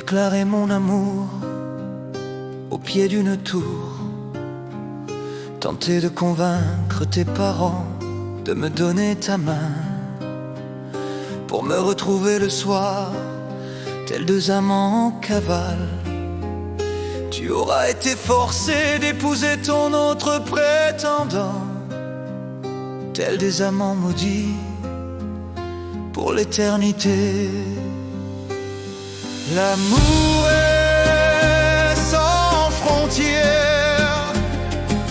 déclarer mon amour au pied d'une tour, tenter de convaincre tes parents de me donner ta main pour me retrouver le soir, tels deux amants en cavale. Tu auras été forcé d'épouser ton autre prétendant, tels des amants maudits pour l'éternité. L'amour est sans frontières,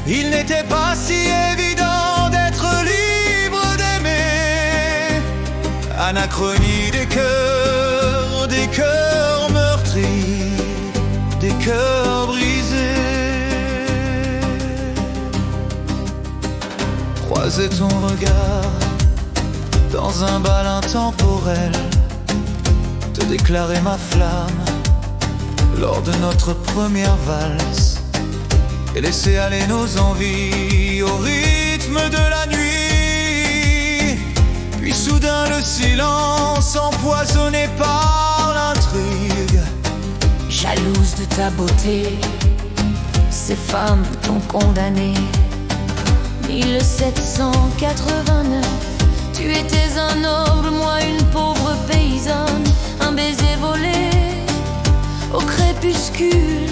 il n'était pas si évident d'être libre d'aimer. Anachronie des cœurs meurtris, des cœurs brisés. Croiser ton regard dans un bal intemporel, te déclarer ma flamme lors de notre première valse, et laisser aller nos envies au rythme de la nuit. Puis soudain le silence empoisonné par l'intrigue. Jalouse de ta beauté, ces femmes t'ont condamné. 1789, tu étais un noble, moi une pauvre paysanne. Un baiser volé au crépuscule,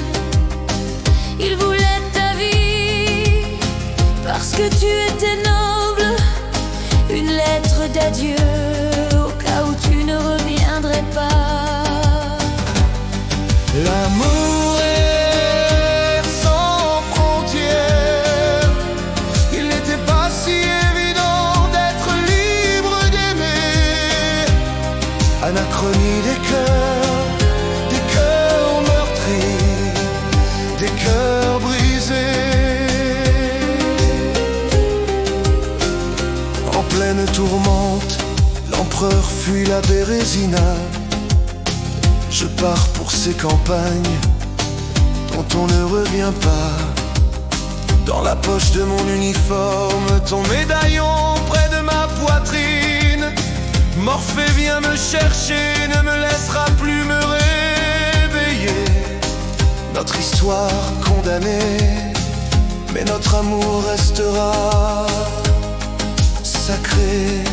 il voulait ta vie parce que tu étais noble. Une lettre d'adieu au cas où tu ne reviendrais pas. L'amour est sans frontières, il n'était pas si évident d'être libre d'aimer. Anachronie des cœurs meurtris, des cœurs brisés. En pleine tourmente, l'empereur fuit la Bérésina. Je pars pour ces campagnes dont on ne revient pas. Dans la poche de mon uniforme, ton médaillon près de ma poitrine. Morphée vient me chercher, ne me laissera plus me réveiller. Notre histoire condamnée, mais notre amour restera sacré.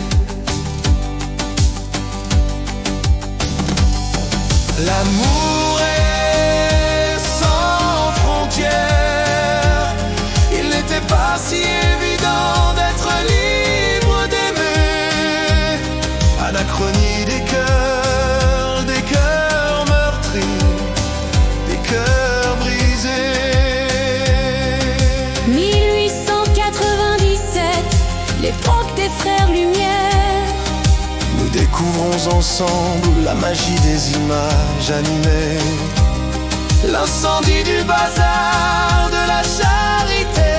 L'amour est sans frontières, il n'était pas si évident d'être libre d'aimer. Anachronie des cœurs meurtris, des cœurs brisés. 1897, l'époque des frères Lumière. Nous découvrons ensemble la magie des images animées. L'incendie du bazar de la charité.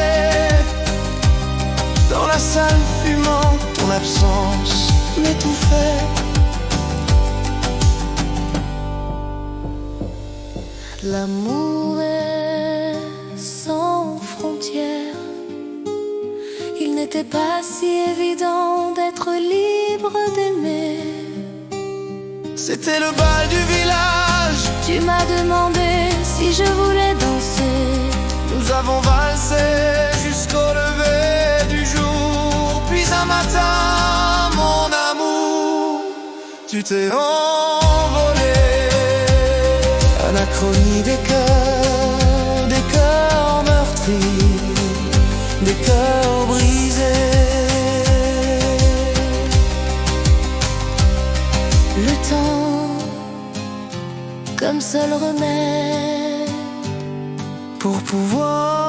Dans la salle fumante, ton absence m'étouffait. L'amour est sans frontières, il n'était pas si évident d'être libre d'aimer. C'était le bal du village, tu m'as demandé si je voulais danser. nous avons valsé jusqu'au lever du jour. Puis un matin, mon amour, tu t'es envolé. Anachronie des cœurs meurtris, des cœurs brisés. Le temps comme seul remède Pour pouvoir